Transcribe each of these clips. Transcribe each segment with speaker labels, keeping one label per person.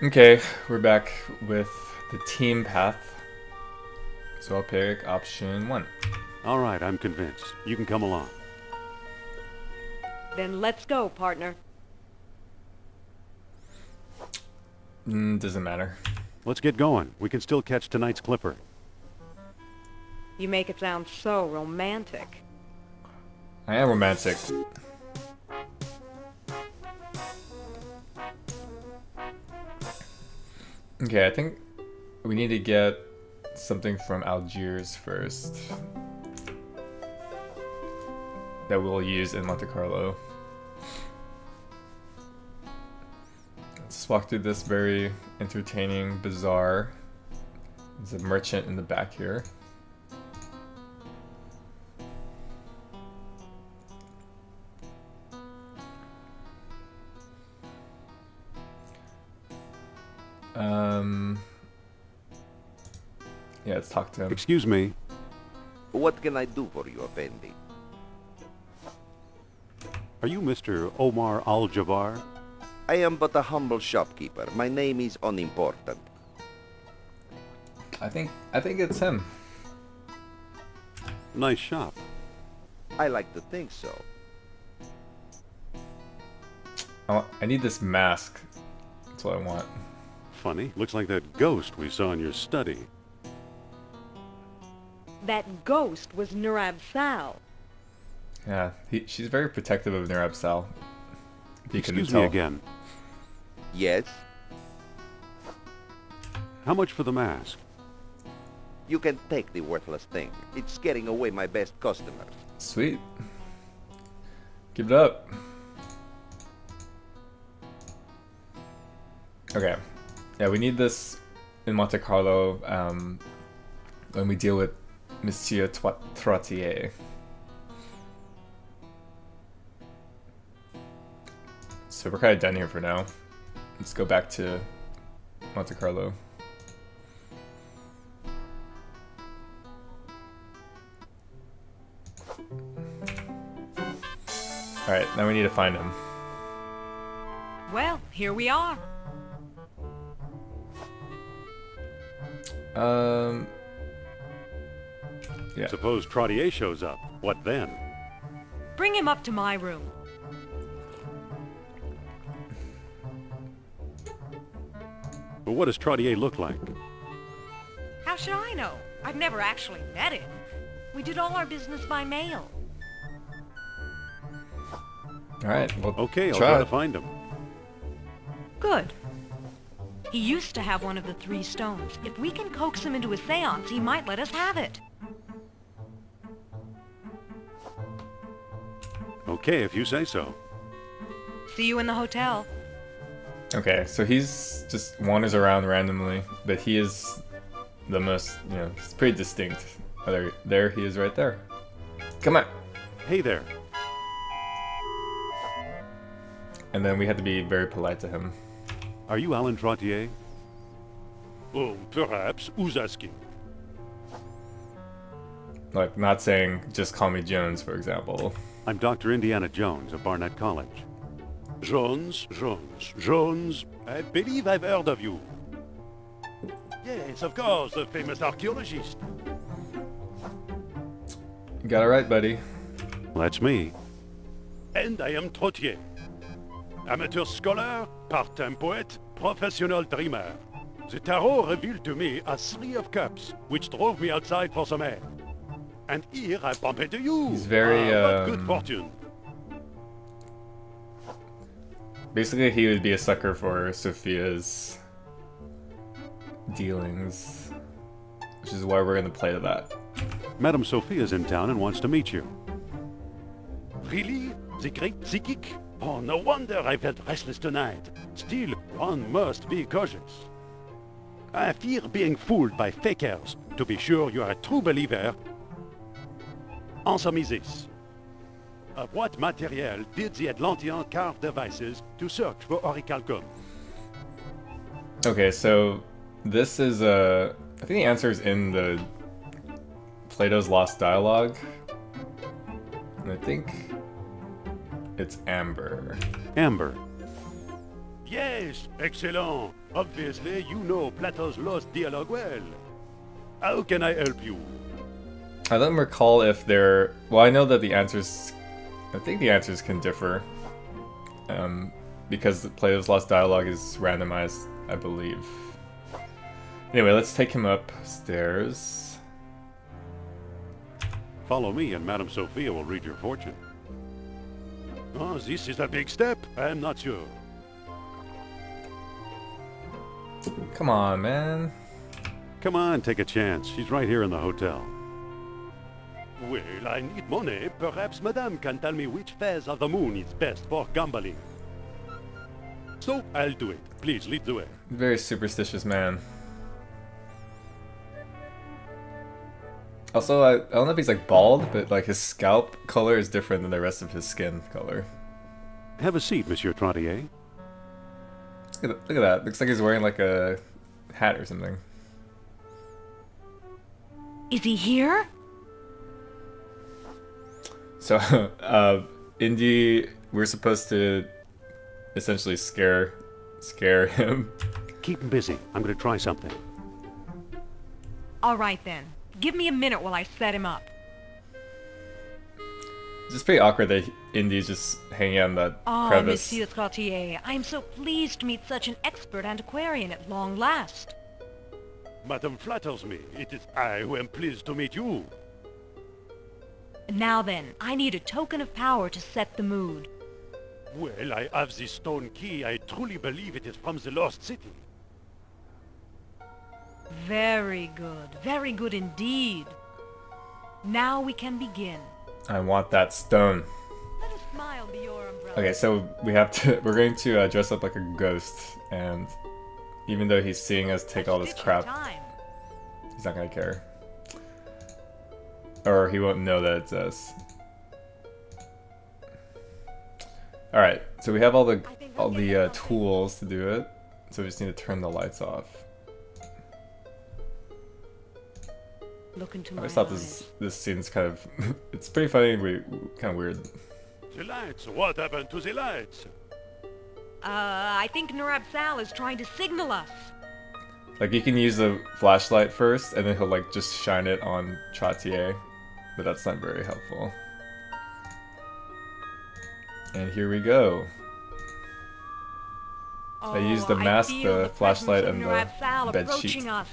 Speaker 1: Okay, we're back with the team path. So I'll pick option 1.
Speaker 2: All right, I'm convinced. You can come along.
Speaker 3: Then let's go, partner.
Speaker 1: Doesn't matter.
Speaker 2: Let's get going. We can still catch tonight's clipper.
Speaker 3: You make it sound so romantic.
Speaker 1: I am romantic. Okay, I think we need to get something from Algiers first that we'll use in Monte Carlo. Let's just walk through this very entertaining bazaar. There's a merchant in the back here. Yeah, let's talk to him.
Speaker 2: Excuse me.
Speaker 4: What can I do for you, Effendi?
Speaker 2: Are you Mr. Omar Al-Jabbar?
Speaker 4: I am but a humble shopkeeper. My name is unimportant.
Speaker 1: I think it's him.
Speaker 2: Nice shop.
Speaker 4: I like to think so.
Speaker 1: I need this mask. That's what I want.
Speaker 2: Funny. Looks like that ghost we saw in your study.
Speaker 3: That ghost was Nurab Sal.
Speaker 1: Yeah, she's very protective of Nurab Sal.
Speaker 2: Excuse me again.
Speaker 4: Yes?
Speaker 2: How much for the mask?
Speaker 4: You can take the worthless thing. It's scaring away my best customers.
Speaker 1: Sweet. Give it up. Okay. Yeah, we need this in Monte Carlo when we deal with Monsieur Trottier. So we're kind of done here for now. Let's go back to Monte Carlo. Alright, now we need to find him.
Speaker 3: Well, here we are.
Speaker 1: Yeah.
Speaker 2: Suppose Trottier shows up. What then?
Speaker 3: Bring him up to my room.
Speaker 2: But what does Trottier look like?
Speaker 3: How should I know? I've never actually met him. We did all our business by mail.
Speaker 1: Alright, well,
Speaker 2: Okay, I'll
Speaker 1: try
Speaker 2: try
Speaker 1: it.
Speaker 2: to find him.
Speaker 3: Good. He used to have one of the 3 stones. If we can coax him into a seance, he might let us have it.
Speaker 2: Okay, if you say so.
Speaker 3: See you in the hotel.
Speaker 1: Okay, so he's just wanders around randomly, but he is the most, he's pretty distinct. There he is right there. Come on!
Speaker 2: Hey there.
Speaker 1: And then we had to be very polite to him.
Speaker 2: Are you Alan Trottier?
Speaker 5: Oh, perhaps. Who's asking?
Speaker 1: Like, not saying, just call me Jones, for example.
Speaker 2: I'm Dr. Indiana Jones of Barnett College.
Speaker 5: Jones. I believe I've heard of you. Yes, of course, the famous archaeologist.
Speaker 1: You got it right, buddy.
Speaker 2: That's me.
Speaker 5: And I am Trottier. Amateur scholar, part-time poet, professional dreamer. The tarot revealed to me a 3 of cups, which drove me outside for some air. And here I bump into you.
Speaker 1: He's very,
Speaker 5: what good fortune.
Speaker 1: Basically, he would be a sucker for Sophia's dealings, which is why we're gonna play to that.
Speaker 2: Madame Sophia's in town and wants to meet you.
Speaker 5: Really? The great psychic? Oh, no wonder I felt restless tonight. Still, one must be cautious. I fear being fooled by fakers. To be sure you are a true believer. Answer me this. Of what material did the Atlanteans carve devices to search for orichalcum?
Speaker 1: Okay, so this is I think the answer is in the Plato's Lost Dialogue. And I think it's amber.
Speaker 2: Amber.
Speaker 5: Yes, excellent. Obviously, you know Plato's lost dialogue well. How can I help you?
Speaker 1: I don't recall if they're... Well, I know that the answers... I think the answers can differ. Because the Plato's Lost Dialogue is randomized, I believe. Anyway, let's take him upstairs.
Speaker 5: Follow me and Madame Sophia will read your fortune. Oh, this is a big step. I'm not sure.
Speaker 1: Come on, man.
Speaker 5: Come on, take a chance. She's right here in the hotel. Well, I need money. Perhaps Madame can tell me which phase of the moon is best for gambling. So, I'll do it. Please, lead the way.
Speaker 1: Very superstitious man. Also, I don't know if he's like bald, but like his scalp color is different than the rest of his skin color.
Speaker 5: Have a seat, Monsieur Trottier.
Speaker 1: Look at that. Looks like he's wearing like a hat or something.
Speaker 3: Is he here?
Speaker 1: So, Indy, we're supposed to essentially scare him.
Speaker 5: Keep him busy. I'm going to try something.
Speaker 3: All right then. Give me a minute while I set him up.
Speaker 1: It's just pretty awkward that Indy's just hanging out in that
Speaker 3: Ah,
Speaker 1: crevice.
Speaker 3: Monsieur Trottier, I am so pleased to meet such an expert antiquarian at long last.
Speaker 5: Madame flatters me. It is I who am pleased to meet you.
Speaker 3: Now then, I need a token of power to set the mood.
Speaker 5: Well, I have this stone key. I truly believe it is from the lost city.
Speaker 3: Very good indeed. Now we can begin.
Speaker 1: I want that stone.
Speaker 3: Let a smile be your umbrella.
Speaker 1: Okay, so we're going to dress up like a ghost, and even though he's seeing us take all this
Speaker 3: Stitch
Speaker 1: crap,
Speaker 3: your time.
Speaker 1: he's not gonna care. Or he won't know that it's us. Alright, so we have all the tools to do it, so we just need to turn the lights off.
Speaker 3: Look into
Speaker 1: I
Speaker 3: my
Speaker 1: just thought
Speaker 3: eyes.
Speaker 1: this scene's kind of it's pretty funny, kind of weird.
Speaker 5: The lights. What happened to the lights?
Speaker 3: I think Narab Sal is trying to signal us.
Speaker 1: Like you can use the flashlight first, and then he'll like just shine it on Trottier, but that's not very helpful. And here we go. I used the mask,
Speaker 3: feel
Speaker 1: the flashlight,
Speaker 3: presence of
Speaker 1: and
Speaker 3: Narab Sal
Speaker 1: the bed
Speaker 3: approaching
Speaker 1: sheet.
Speaker 3: us.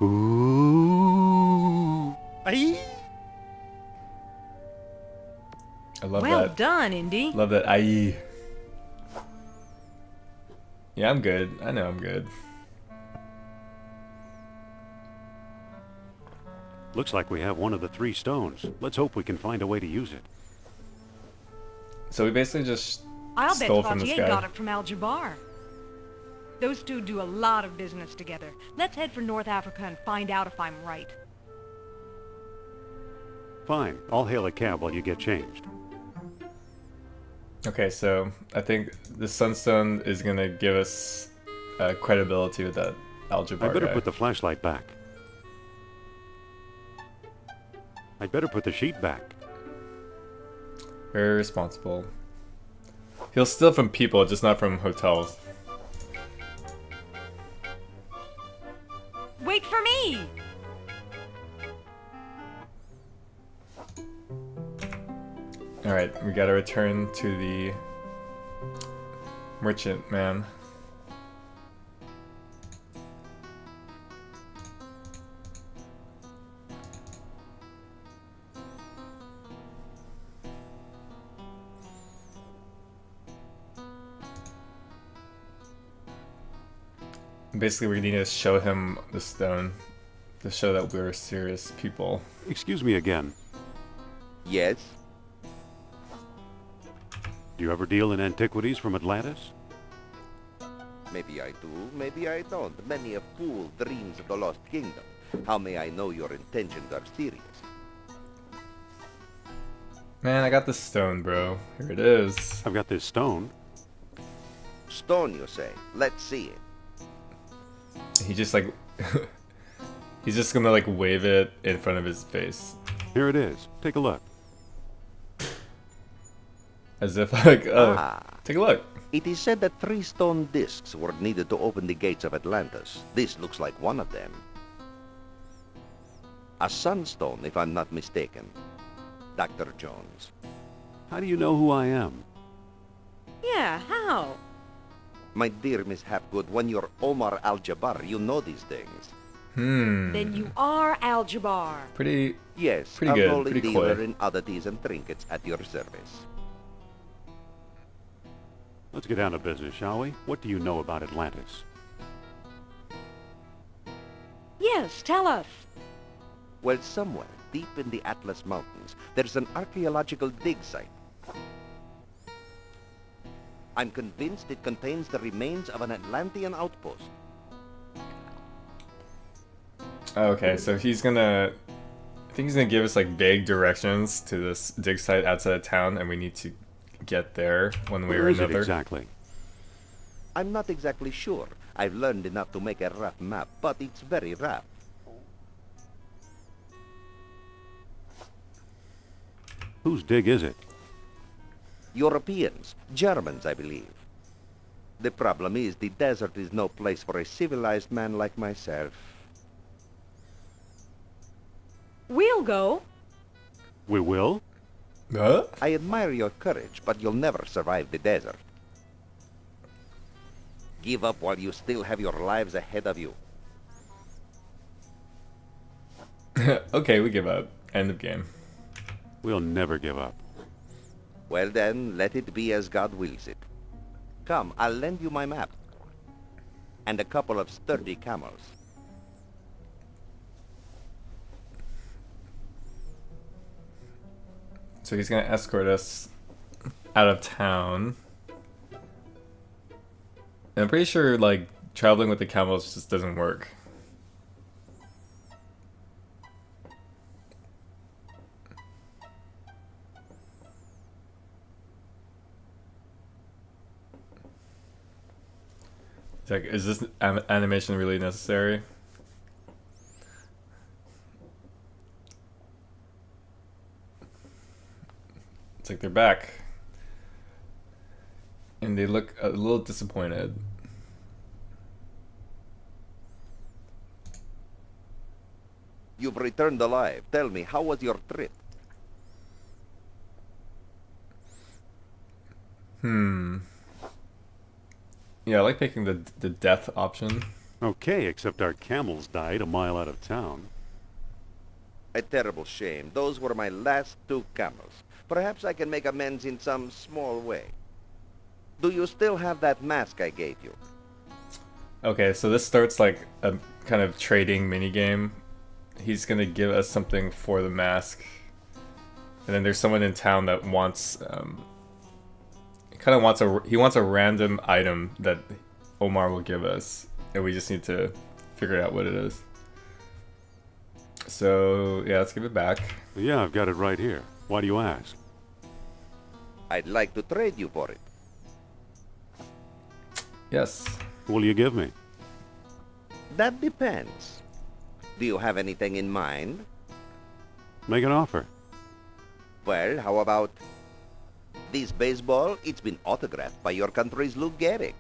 Speaker 5: Ooh. Aye.
Speaker 1: I love
Speaker 3: Well
Speaker 1: that.
Speaker 3: done, Indy.
Speaker 1: Love that. Aye. Yeah, I'm good. I know I'm good.
Speaker 5: Looks like we have one of the 3 stones. Let's hope we can find a way to use it.
Speaker 1: So we basically just
Speaker 3: I'll bet
Speaker 1: stole from this
Speaker 3: Trottier
Speaker 1: guy.
Speaker 3: got it from Al-Jabbar. Those two do a lot of business together. Let's head for North Africa and find out if I'm right.
Speaker 5: Fine. I'll hail a cab while you get changed.
Speaker 1: Okay, so I think the Sunstone is gonna give us credibility with that Al-Jabbar
Speaker 5: I better
Speaker 1: guy.
Speaker 5: put the flashlight back. I'd better put the sheet back.
Speaker 1: Very responsible. He'll steal from people, just not from hotels.
Speaker 3: Wait for me!
Speaker 1: Alright, we gotta return to the merchant man. Basically, we need to show him the stone to show that we're serious people.
Speaker 5: Excuse me again.
Speaker 4: Yes?
Speaker 5: Do you ever deal in antiquities from Atlantis?
Speaker 4: Maybe I do, maybe I don't. Many a fool dreams of the lost kingdom. How may I know your intentions are serious?
Speaker 1: Man, I got the stone, bro. Here it is.
Speaker 5: I've got this stone.
Speaker 4: Stone, you say? Let's see it.
Speaker 1: He just like... he's just gonna like wave it in front of his face.
Speaker 5: Here it is. Take a look.
Speaker 1: As if like, oh,
Speaker 4: Ah.
Speaker 1: take a look.
Speaker 4: It is said that 3 stone discs were needed to open the gates of Atlantis. This looks like one of them. A sunstone, if I'm not mistaken. Dr. Jones.
Speaker 2: How do you know who I am?
Speaker 3: Yeah, how?
Speaker 4: My dear Miss Hapgood, when you're Omar Al-Jabbar, you know these things.
Speaker 3: Then you are Al-Jabbar.
Speaker 1: Pretty.
Speaker 4: Yes,
Speaker 1: Pretty
Speaker 4: a
Speaker 1: good,
Speaker 4: lowly
Speaker 1: pretty
Speaker 4: dealer
Speaker 1: coy.
Speaker 4: in oddities and trinkets at your service.
Speaker 2: Let's get down to business, shall we? What do you know about Atlantis?
Speaker 3: Yes, tell us.
Speaker 4: Well, somewhere deep in the Atlas Mountains, there's an archaeological dig site. I'm convinced it contains the remains of an Atlantean outpost.
Speaker 1: Okay, so he's gonna. I think he's gonna give us like vague directions to this dig site outside of town, and we need to get there one way
Speaker 2: Where
Speaker 1: or
Speaker 2: is it
Speaker 1: another.
Speaker 2: exactly?
Speaker 4: I'm not exactly sure. I've learned enough to make a rough map, but it's very rough.
Speaker 2: Whose dig is it?
Speaker 4: Europeans, Germans, I believe. The problem is the desert is no place for a civilized man like myself.
Speaker 3: We'll go.
Speaker 2: We will?
Speaker 1: Huh?
Speaker 4: I admire your courage, but you'll never survive the desert. Give up while you still have your lives ahead of you.
Speaker 1: Okay, we give up. End of game.
Speaker 2: We'll never give up.
Speaker 4: Well then, let it be as God wills it. Come, I'll lend you my map. And a couple of sturdy camels.
Speaker 1: So he's gonna escort us out of town. And I'm pretty sure like traveling with the camels just doesn't work. It's like, is this animation really necessary? It's like they're back. And they look a little disappointed.
Speaker 4: You've returned alive. Tell me, how was your trip?
Speaker 1: Yeah, I like picking the death option.
Speaker 2: Okay, except our camels died a mile out of town.
Speaker 4: A terrible shame. Those were my last 2 camels. Perhaps I can make amends in some small way. Do you still have that mask I gave you?
Speaker 1: Okay, so this starts like a kind of trading minigame. He's gonna give us something for the mask. And then there's someone in town that wants he wants a random item that Omar will give us, and we just need to figure out what it is. So yeah, let's give it back.
Speaker 2: Yeah, I've got it right here. Why do you ask?
Speaker 4: I'd like to trade you for it.
Speaker 1: Yes.
Speaker 2: What will you give me?
Speaker 4: That depends. Do you have anything in mind?
Speaker 2: Make an offer.
Speaker 4: Well, how about this baseball? It's been autographed by your country's Lou Gehrig.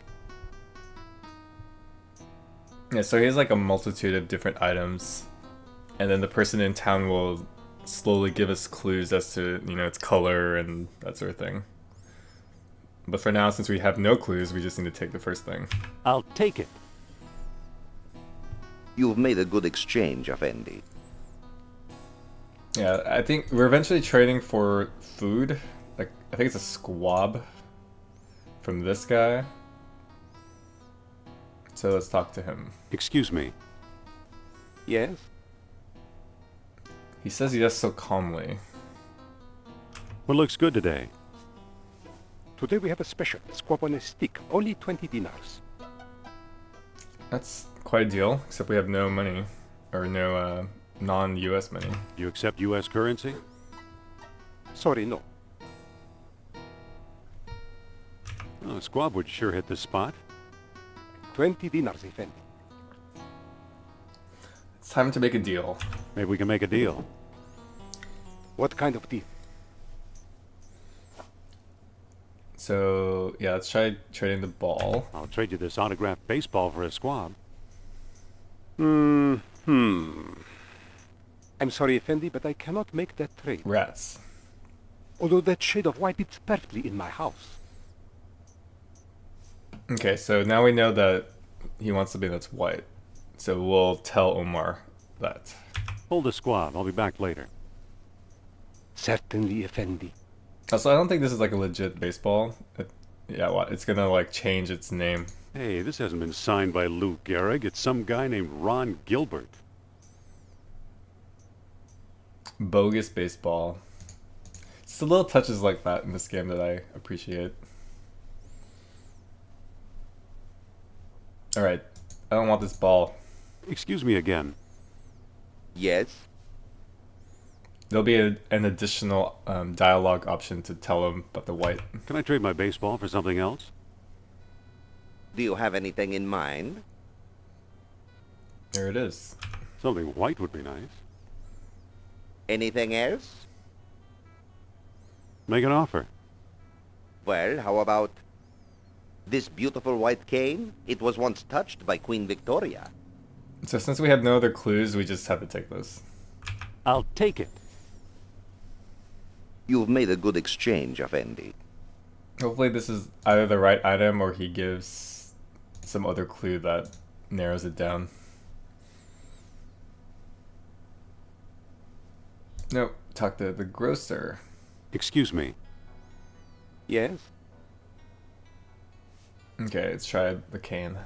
Speaker 1: Yeah, so he has like a multitude of different items, and then the person in town will slowly give us clues as to, you know, its color and that sort of thing. But for now, since we have no clues, we just need to take the first thing.
Speaker 2: I'll take it.
Speaker 4: You've made a good exchange, Effendi.
Speaker 1: Yeah, I think we're eventually trading for food. Like, I think it's a squab from this guy. So let's talk to him.
Speaker 2: Excuse me.
Speaker 4: Yes?
Speaker 1: He says yes so calmly.
Speaker 2: What looks good today?
Speaker 6: Today we have a special, squab on a stick, only 20 dinars.
Speaker 1: That's quite a deal, except we have no money. Or no, non-US money.
Speaker 2: Do you accept U.S. currency?
Speaker 6: Sorry, no.
Speaker 2: Oh, squab would sure hit the spot.
Speaker 6: 20 dinars, Effendi.
Speaker 1: It's time to make a deal.
Speaker 2: Maybe we can make a deal.
Speaker 6: What kind of deal?
Speaker 1: So yeah, let's try trading the ball.
Speaker 2: I'll trade you this autographed baseball for a squab.
Speaker 6: I'm sorry, Effendi, but I cannot make that trade.
Speaker 1: Rats.
Speaker 6: Although that shade of white fits perfectly in my house.
Speaker 1: Okay, so now we know that he wants something that's white. So we'll tell Omar that.
Speaker 2: Hold the squab. I'll be back later.
Speaker 6: Certainly, Effendi.
Speaker 1: Also, I don't think this is like a legit baseball. Yeah, what? It's gonna like change its name.
Speaker 2: Hey, this hasn't been signed by Lou Gehrig. It's some guy named Ron Gilbert.
Speaker 1: Bogus baseball. It's the little touches like that in this game that I appreciate. Alright, I don't want this ball.
Speaker 2: Excuse me again.
Speaker 4: Yes?
Speaker 1: There'll be an additional dialogue option to tell him about the white.
Speaker 2: Can I trade my baseball for something else?
Speaker 4: Do you have anything in mind?
Speaker 1: There it is.
Speaker 2: Something white would be nice.
Speaker 4: Anything else?
Speaker 2: Make an offer.
Speaker 4: Well, how about this beautiful white cane? It was once touched by Queen Victoria.
Speaker 1: So since we have no other clues, we just have to take this.
Speaker 2: I'll take it.
Speaker 4: You've made a good exchange, Effendi.
Speaker 1: Hopefully this is either the right item or he gives some other clue that narrows it down. Nope, talk to the grocer.
Speaker 2: Excuse me.
Speaker 6: Yes?
Speaker 1: Okay, let's try the cane.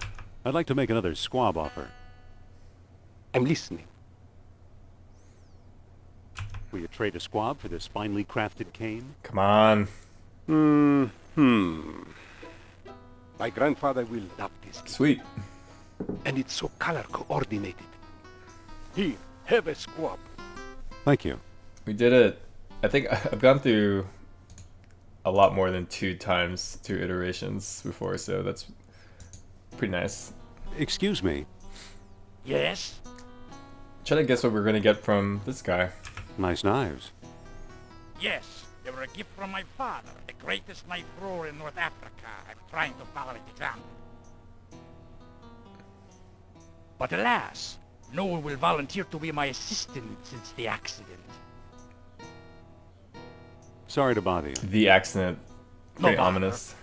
Speaker 2: I'd like to make another squab offer.
Speaker 6: I'm listening.
Speaker 2: Will you trade a squab for this finely crafted cane?
Speaker 1: Come on.
Speaker 6: My grandfather will love this.
Speaker 1: Sweet.
Speaker 6: And it's so color coordinated. Here, have a squab.
Speaker 2: Thank you.
Speaker 1: We did it. I think I've gone through a lot more than 2 iterations before, so that's pretty nice.
Speaker 2: Excuse me.
Speaker 5: Yes?
Speaker 1: Try to guess what we're gonna get from this guy.
Speaker 2: Nice knives.
Speaker 5: Yes. They were a gift from my father, the greatest knife thrower in North Africa. I'm trying to follow his example. But alas, no one will volunteer to be my assistant since the accident.
Speaker 2: Sorry to bother you.
Speaker 1: The accident.
Speaker 5: No
Speaker 1: Very
Speaker 5: bother.
Speaker 1: ominous.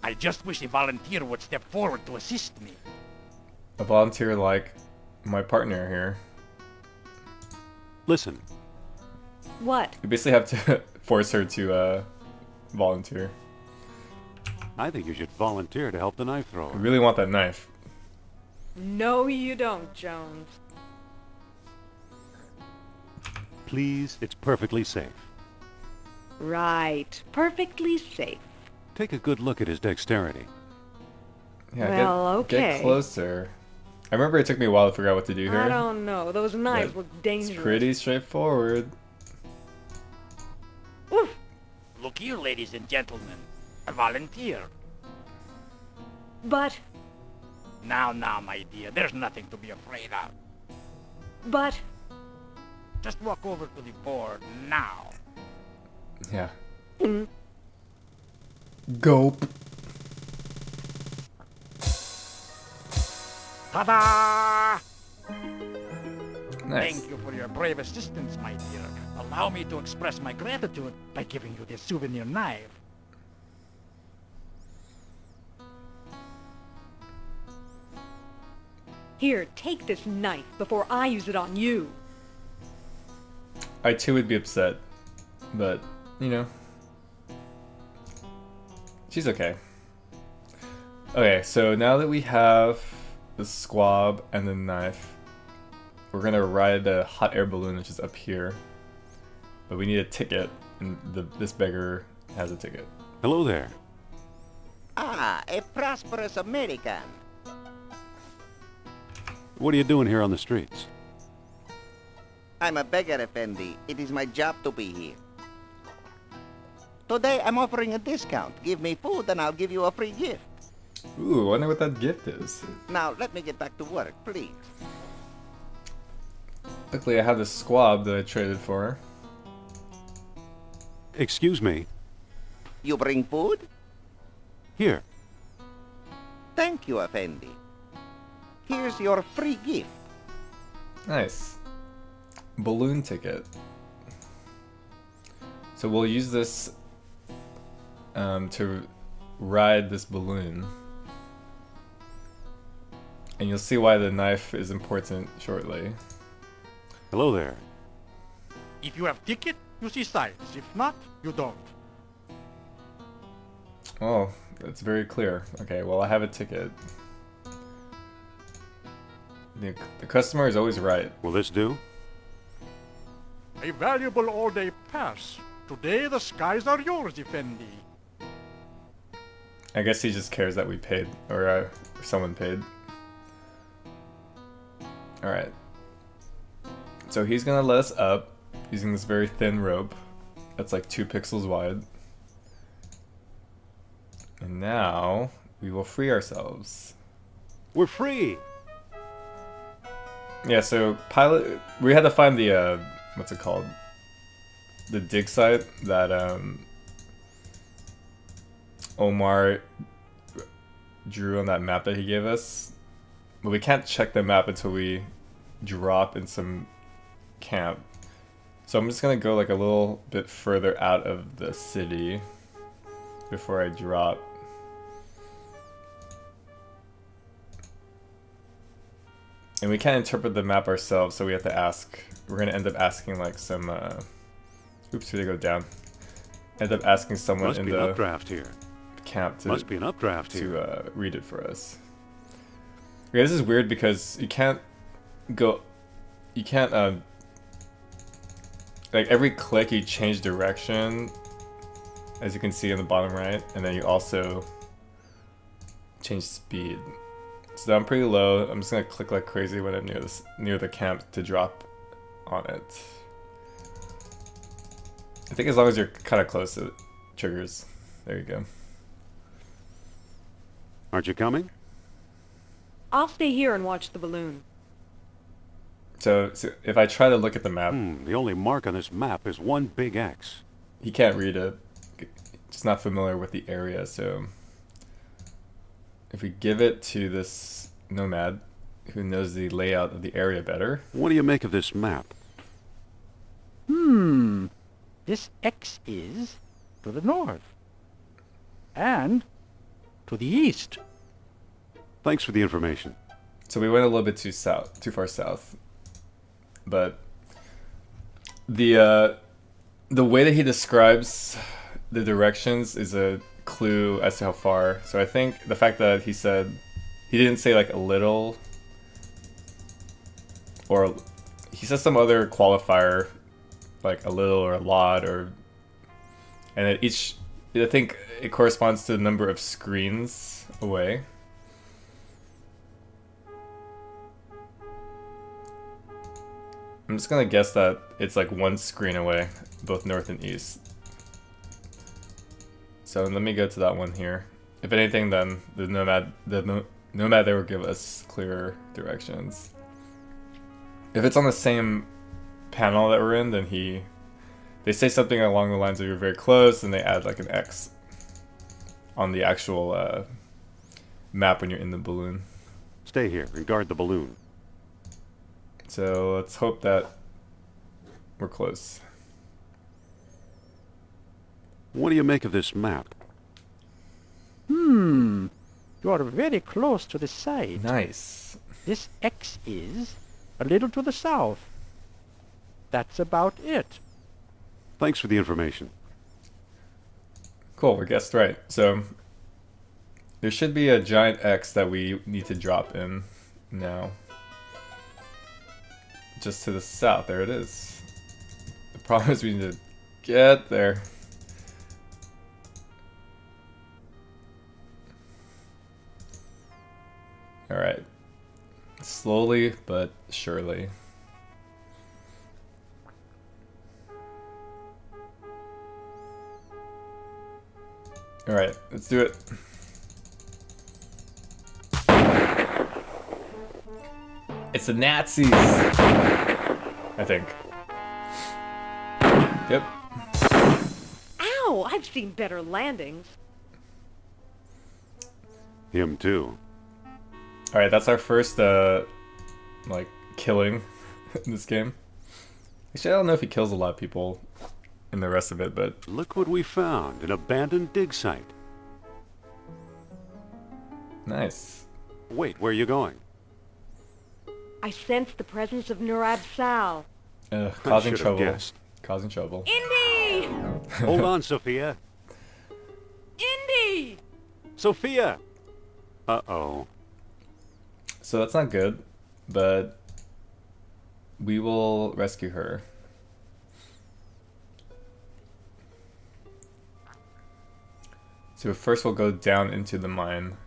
Speaker 5: I just wish a volunteer would step forward to assist me.
Speaker 1: A volunteer like my partner here.
Speaker 2: Listen,
Speaker 3: What?
Speaker 1: We basically have to force her to volunteer.
Speaker 2: I think you should volunteer to help the knife thrower.
Speaker 1: I really want that knife.
Speaker 3: No, you don't, Jones.
Speaker 2: Please, it's perfectly safe.
Speaker 3: Right. Perfectly safe.
Speaker 2: Take a good look at his dexterity.
Speaker 1: Yeah,
Speaker 3: Well,
Speaker 1: get
Speaker 3: okay.
Speaker 1: closer. I remember it took me a while to figure out what to do here.
Speaker 3: I don't know. Those knives
Speaker 1: but
Speaker 3: look dangerous.
Speaker 1: It's pretty straightforward.
Speaker 3: Oof.
Speaker 5: Look here, ladies and gentlemen. A volunteer.
Speaker 3: But,
Speaker 5: Now, my dear, there's nothing to be afraid of.
Speaker 3: but,
Speaker 5: Just walk over to the board now.
Speaker 1: Yeah. Gulp.
Speaker 5: Ta-da!
Speaker 1: Nice.
Speaker 5: Thank you for your brave assistance, my dear. Allow me to express my gratitude by giving you this souvenir knife.
Speaker 3: here, take this knife before I use it on you.
Speaker 1: I too would be upset, but you know, she's okay. Okay, so now that we have the squab and the knife, we're gonna ride the hot air balloon, which is up here. But we need a ticket, and this beggar has a ticket.
Speaker 2: Hello there.
Speaker 4: Ah, a prosperous American.
Speaker 2: What are you doing here on the streets?
Speaker 4: I'm a beggar, Effendi. It is my job to be here. Today, I'm offering a discount. Give me food and I'll give you a free gift.
Speaker 1: Ooh, I wonder what that gift is.
Speaker 4: Now, let me get back to work, please.
Speaker 1: Luckily, I have this squab that I traded for.
Speaker 2: Excuse me.
Speaker 4: You bring food?
Speaker 2: Here.
Speaker 4: Thank you, Effendi. Here's your free gift.
Speaker 1: Nice. Balloon ticket. So we'll use this to ride this balloon. And you'll see why the knife is important shortly.
Speaker 2: Hello there.
Speaker 6: If you have ticket, you see sights. If not, you don't.
Speaker 1: Oh, that's very clear. Okay, well, I have a ticket. The customer is always right.
Speaker 2: Will this do?
Speaker 6: A valuable all-day pass. Today the skies are yours, Effendi.
Speaker 1: I guess he just cares that we paid, or someone paid. Alright. So he's gonna let us up using this very thin rope that's like 2 pixels wide. And now we will free ourselves.
Speaker 2: We're free!
Speaker 1: Yeah, so pilot, we had to find the what's it called? The dig site that Omar drew on that map that he gave us. But we can't check the map until we drop in some camp. So I'm just gonna go like a little bit further out of the city before I drop. And we can't interpret the map ourselves, so we have to ask. We're gonna end up asking like some. Oops, we go down. End up asking someone
Speaker 2: Must
Speaker 1: in
Speaker 2: be an
Speaker 1: the
Speaker 2: updraft here.
Speaker 1: camp to
Speaker 2: Must be an updraft here.
Speaker 1: to read it for us. Okay, this is weird because you can't go. You can't like every click you change direction, as you can see in the bottom right, and then you also change speed. So I'm pretty low. I'm just gonna click like crazy when I'm near the camp to drop on it. I think as long as you're kind of close, it triggers. There you go.
Speaker 2: Aren't you coming?
Speaker 3: I'll stay here and watch the balloon.
Speaker 1: So if I try to look at the map,
Speaker 2: The only mark on this map is one big X.
Speaker 1: he can't read it. Just not familiar with the area, so if we give it to this nomad who knows the layout of the area better.
Speaker 2: What do you make of this map?
Speaker 6: This X is to the north. And to the east.
Speaker 2: Thanks for the information.
Speaker 1: So we went a little bit too far south. But the way that he describes the directions is a clue as to how far. So I think the fact that he didn't say like a little, or he says some other qualifier like a little or a lot, or and I think it corresponds to the number of screens away. I'm just gonna guess that it's like 1 screen away, both north and east. So let me go to that one here. If anything, then the nomad there will give us clearer directions. If it's on the same panel that we're in, then they say something along the lines of you're very close, and they add like an X on the actual map when you're in the balloon.
Speaker 2: Stay here and guard the balloon.
Speaker 1: So let's hope that we're close.
Speaker 2: What do you make of this map?
Speaker 6: You are very close to the site.
Speaker 1: Nice.
Speaker 6: This X is a little to the south. That's about it.
Speaker 2: Thanks for the information.
Speaker 1: Cool, we guessed right. So there should be a giant X that we need to drop in now. Just to the south, there it is. The problem is we need to get there. Alright. Slowly but surely. Alright, let's do it. It's the Nazis! I think. Yep.
Speaker 3: Ow! I've seen better landings.
Speaker 2: Him too.
Speaker 1: Alright, that's our first, like, killing in this game. Actually, I don't know if he kills a lot of people in the rest of it, but...
Speaker 2: Look what we found, an abandoned dig site.
Speaker 1: Nice.
Speaker 2: Wait, where are you going?
Speaker 3: I sense the presence of Nurab Sal.
Speaker 1: Causing
Speaker 2: should've
Speaker 1: trouble.
Speaker 2: guessed.
Speaker 1: Causing trouble.
Speaker 3: Indy!
Speaker 2: Hold on, Sophia.
Speaker 3: Indy!
Speaker 2: Sophia! Uh-oh.
Speaker 1: So that's not good, but we will rescue her. So first we'll go down into the mine.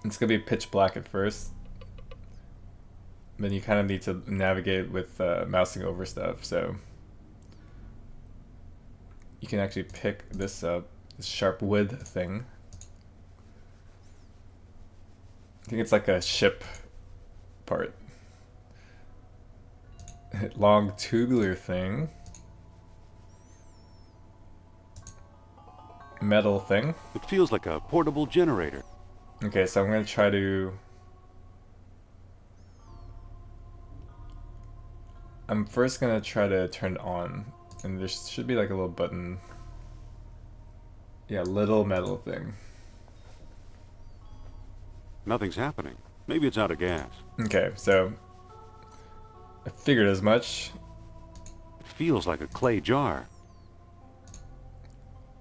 Speaker 1: It's gonna be pitch black at first. Then you kind of need to navigate with mousing over stuff, so you can actually pick this up, this sharp wood thing. I think it's like a ship part. Long tubular thing. Metal thing.
Speaker 2: It feels like a portable generator.
Speaker 1: Okay, so I'm gonna try to... I'm first gonna try to turn it on, and there should be like a little button. Yeah, little metal thing.
Speaker 2: Nothing's happening. Maybe it's out of gas.
Speaker 1: Okay, so I figured as much.
Speaker 2: It feels like a clay jar.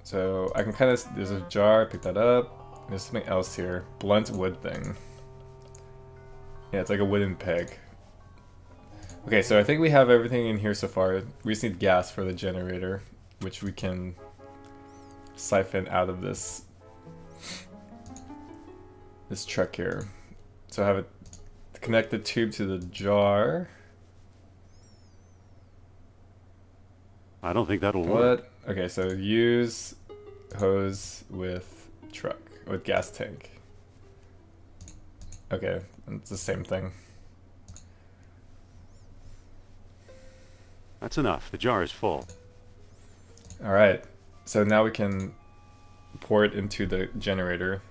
Speaker 1: So I can kind of, there's a jar, pick that up. There's something else here, blunt wood thing. Yeah, it's like a wooden peg. Okay, so I think we have everything in here so far. We just need gas for the generator, which we can siphon out of this truck here. So I have it connect the tube to the jar.
Speaker 2: I don't think that'll work.
Speaker 1: What? Okay, so use hose with truck, with gas tank. Okay, it's the same thing.
Speaker 2: That's enough. The jar is full.
Speaker 1: Alright, so now we can pour it into the generator.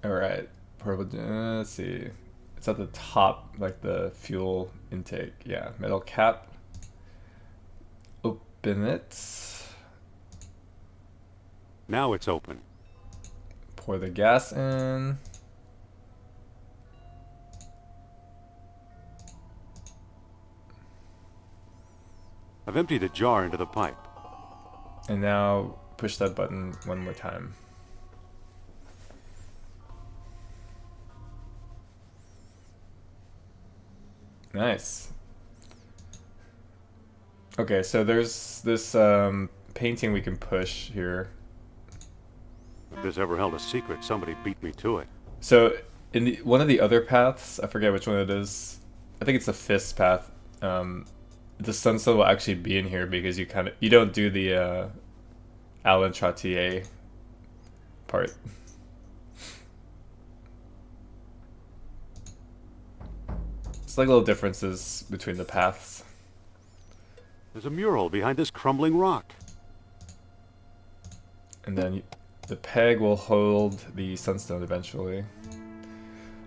Speaker 1: Alright, let's see. It's at the top, like the fuel intake. Yeah, metal cap. Open it.
Speaker 2: Now it's open.
Speaker 1: Pour the gas in.
Speaker 2: I've emptied the jar into the pipe.
Speaker 1: And now push that button one more time. Nice. Okay, so there's this painting we can push here.
Speaker 2: If this ever held a secret, somebody beat me to it.
Speaker 1: So in one of the other paths, I forget which one it is. I think it's the fifth path. The sunstone will actually be in here because you don't do the Alan Trottier part. It's like little differences between the paths.
Speaker 2: There's a mural behind this crumbling rock.
Speaker 1: And then the peg will hold the sunstone eventually.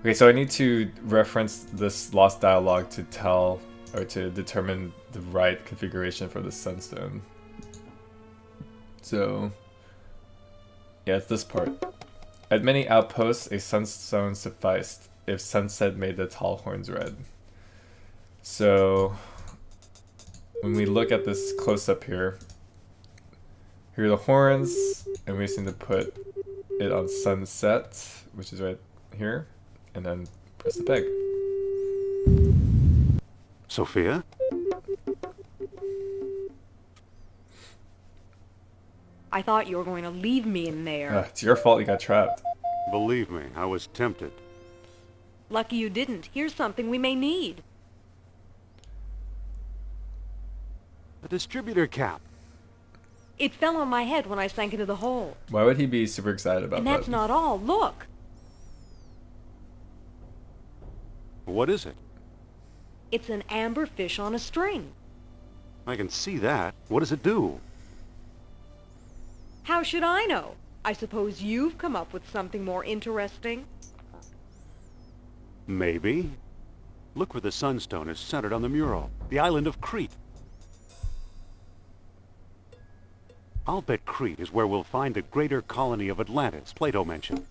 Speaker 1: Okay, so I need to reference this lost dialogue to tell, or to determine the right configuration for the sunstone. So, yeah, it's this part. At many outposts, a sunstone sufficed if sunset made the tall horns red. So, when we look at this close-up here, here are the horns, and we just need to put it on sunset, which is right here, and then press the peg.
Speaker 2: Sophia?
Speaker 3: I thought you were going to leave me in there.
Speaker 1: It's your fault you got trapped.
Speaker 2: Believe me, I was tempted.
Speaker 3: Lucky you didn't. Here's something we may need.
Speaker 2: A distributor cap.
Speaker 3: It fell on my head when I sank into the hole.
Speaker 1: Why would he be super excited about
Speaker 3: And
Speaker 1: that?
Speaker 3: that's not all. Look!
Speaker 2: What is it?
Speaker 3: It's an amber fish on a string.
Speaker 2: I can see that. What does it do?
Speaker 3: How should I know? I suppose you've come up with something more interesting.
Speaker 2: Maybe. Look where the sunstone is centered on the mural. The island of Crete. I'll bet Crete is where we'll find the greater colony of Atlantis Plato mentioned.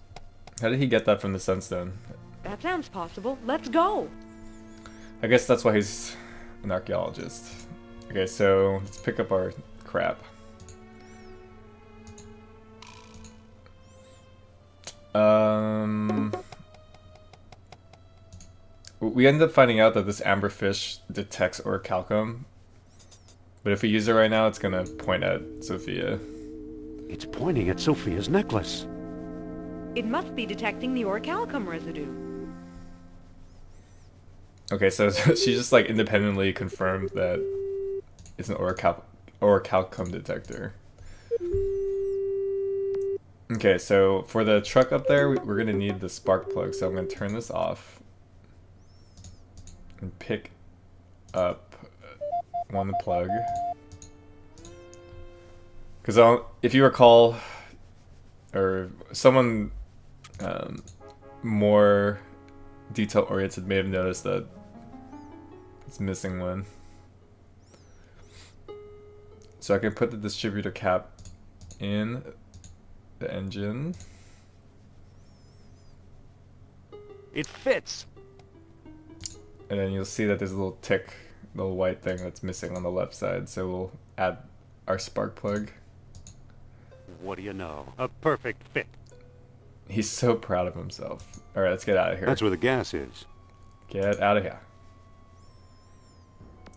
Speaker 1: How did he get that from the sunstone?
Speaker 3: That sounds possible. Let's go.
Speaker 1: I guess that's why he's an archaeologist. Okay, so let's pick up our crap. We end up finding out that this amberfish detects orichalcum, but if we use it right now, it's gonna point at Sophia.
Speaker 2: It's pointing at Sophia's necklace.
Speaker 3: It must be detecting the orichalcum residue.
Speaker 1: Okay, so she just like independently confirmed that it's an orichalcum detector. Okay, so for the truck up there, we're gonna need the spark plug. So I'm gonna turn this off and pick up one plug. Because if you recall, or someone more detail oriented may have noticed that it's missing one. So I can put the distributor cap in the engine.
Speaker 2: It fits.
Speaker 1: And then you'll see that there's a little tick, little white thing that's missing on the left side. So we'll add our spark plug.
Speaker 2: What do you know? A perfect fit.
Speaker 1: He's so proud of himself. Alright, let's get out of here.
Speaker 2: That's where the gas is.
Speaker 1: Get out of here.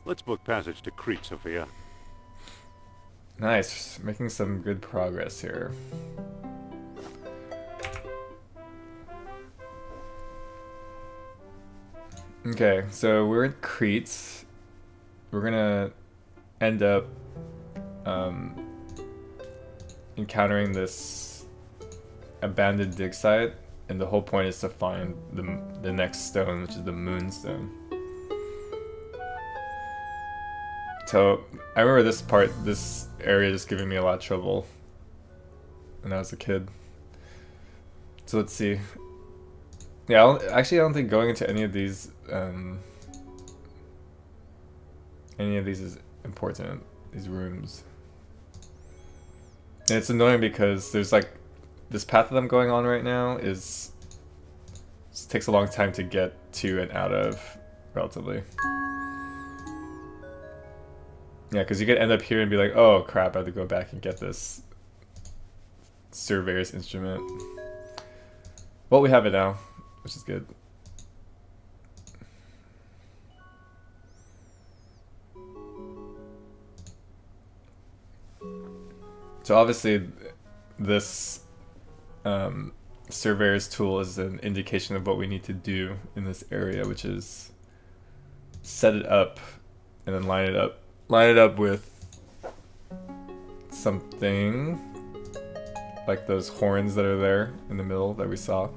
Speaker 2: Let's book passage to Crete, Sophia.
Speaker 1: Nice, making some good progress here. Okay, so we're in Crete. We're gonna end up encountering this abandoned dig site, and the whole point is to find the next stone, which is the moonstone. So I remember this area just giving me a lot of trouble when I was a kid. So let's see. Yeah, I don't think going into any of these is important. These rooms. And it's annoying because there's like this path that I'm going on right now it takes a long time to get to and out of, relatively. Yeah, because you could end up here and be like, oh crap, I have to go back and get this surveyor's instrument. Well, we have it now, which is good. So obviously this surveyor's tool is an indication of what we need to do in this area, which is set it up and then line it up with something like those horns that are there in the middle that we saw.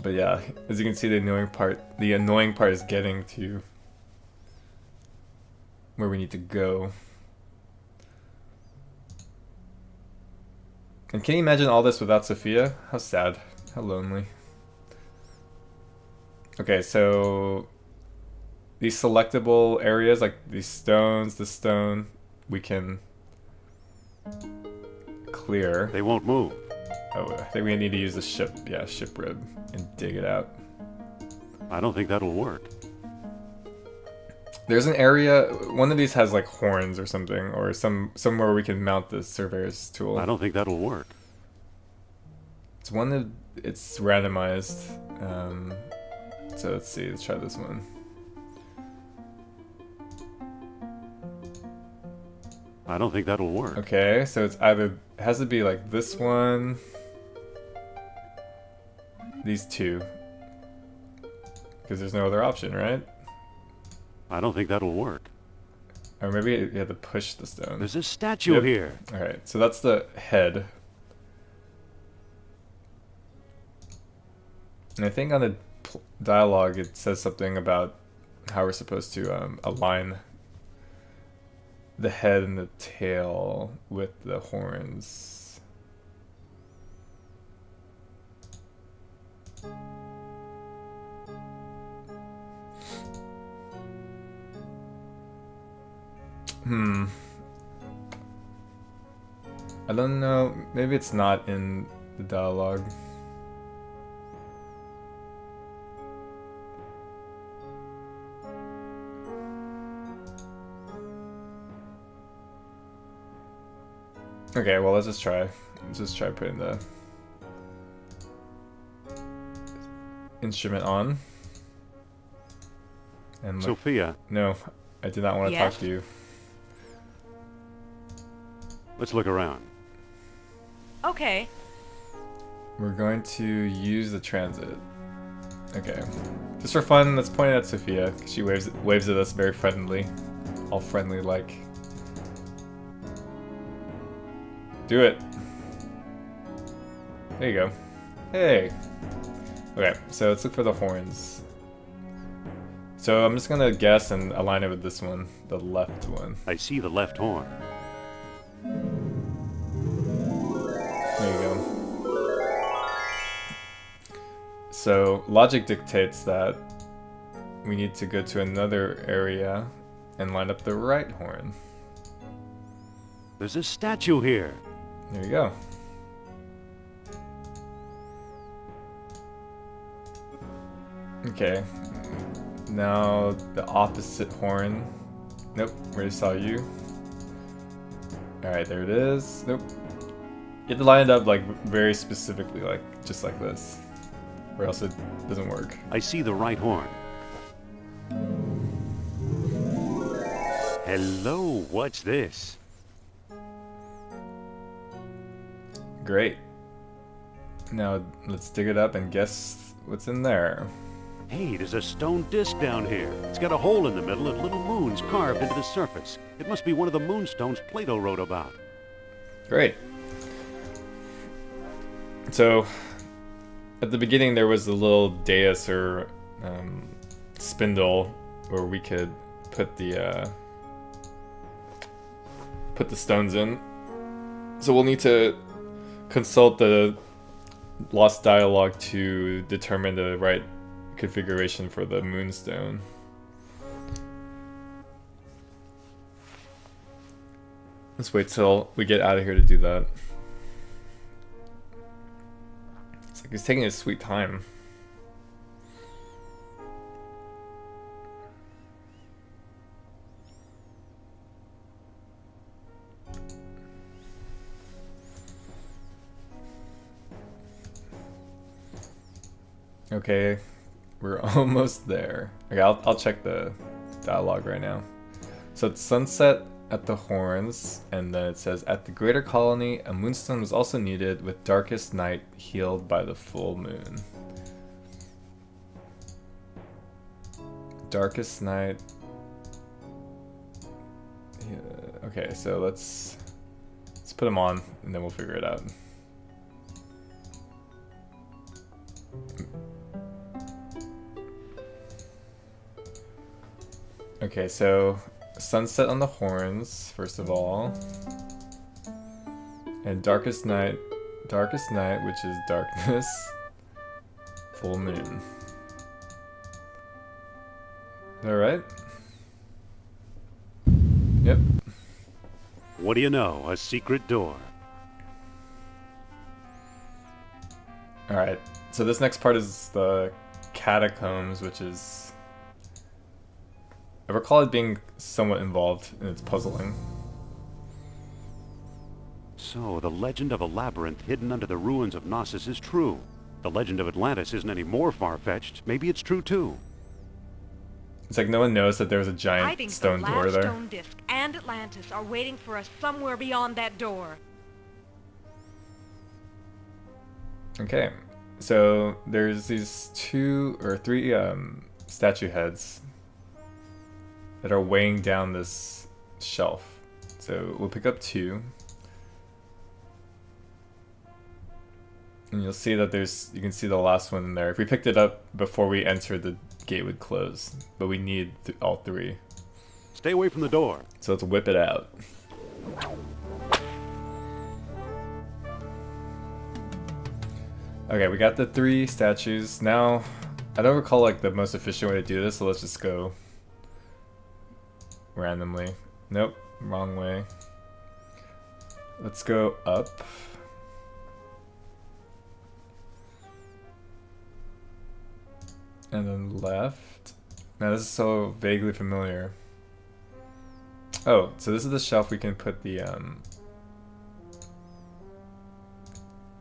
Speaker 1: But yeah, as you can see, the annoying part is getting to where we need to go. And can you imagine all this without Sophia? How sad. How lonely. Okay, so these selectable areas, like these stones, this stone, we can clear.
Speaker 2: They won't move.
Speaker 1: Oh, I think we need to use the ship rib and dig it out.
Speaker 2: I don't think that'll work.
Speaker 1: There's an area, one of these has like horns or something, or somewhere we can mount the surveyor's tool.
Speaker 2: I don't think that'll work.
Speaker 1: It's randomized. So let's see, let's try this one.
Speaker 2: I don't think that'll work.
Speaker 1: Okay, so it has to be like this one, these two, because there's no other option, right?
Speaker 2: I don't think that'll work.
Speaker 1: Or maybe you had to push the stone.
Speaker 2: There's a statue
Speaker 1: Yep.
Speaker 2: here.
Speaker 1: Alright, so that's the head. And I think on the dialogue it says something about how we're supposed to align the head and the tail with the horns. I don't know. Maybe it's not in the dialogue. Okay, well, let's just try. Let's just try putting the instrument on. And look.
Speaker 2: Sophia,
Speaker 1: No, I did not want to
Speaker 3: Yes?
Speaker 1: talk to you.
Speaker 2: let's look around.
Speaker 3: Okay.
Speaker 1: We're going to use the transit. Okay. Just for fun, let's point it at Sophia. She waves at us very friendly. All friendly like. Do it. There you go. Hey. Okay, so let's look for the horns. So I'm just gonna guess and align it with this one, the left one.
Speaker 2: I see the left horn.
Speaker 1: There you go. So logic dictates that we need to go to another area and line up the right horn.
Speaker 2: There's a statue here.
Speaker 1: There you go. Okay. Now the opposite horn. Nope, already saw you. Alright, there it is. Nope. You have to line it up like very specifically, like just like this. Or else it doesn't work.
Speaker 2: I see the right horn. Hello, what's this?
Speaker 1: Great. Now let's dig it up and guess what's in there.
Speaker 2: Hey, there's a stone disc down here. It's got a hole in the middle and little moons carved into the surface. It must be one of the moonstones Plato wrote about.
Speaker 1: Great. So, at the beginning there was a little dais or spindle where we could put the stones in. So we'll need to consult the lost dialogue to determine the right configuration for the moonstone. Let's wait till we get out of here to do that. It's like he's taking his sweet time. Okay, we're almost there. Okay, I'll check the dialogue right now. So it's sunset at the horns, and then it says, at the greater colony, a moonstone was also needed with darkest night healed by the full moon. Darkest night. Yeah, okay, so let's put them on, and then we'll figure it out. Okay, so sunset on the horns, first of all. And darkest night, which is darkness. Full moon. Alright? Yep.
Speaker 2: What do you know? A secret door.
Speaker 1: Alright, so this next part is the catacombs, which is... I recall it being somewhat involved in its puzzling.
Speaker 2: So, the legend of a labyrinth hidden under the ruins of Knossos is true. The legend of Atlantis isn't any more far-fetched. Maybe it's true too.
Speaker 1: It's like no one knows that there's a
Speaker 3: I
Speaker 1: giant
Speaker 3: think
Speaker 1: stone
Speaker 3: the
Speaker 1: door
Speaker 3: last
Speaker 1: there.
Speaker 3: stone disc and Atlantis are waiting for us somewhere beyond that door.
Speaker 1: Okay, so there's these 2 or 3 statue heads that are weighing down this shelf. So we'll pick up 2. And you'll see that you can see the last one in there. If we picked it up before we entered, the gate would close. But we need all 3.
Speaker 2: Stay away from the door.
Speaker 1: So let's whip it out. Okay, we got the 3 statues. Now, I don't recall like the most efficient way to do this, so let's just go randomly. Nope, wrong way. Let's go up. And then left. Now this is so vaguely familiar. Oh, so this is the shelf we can put the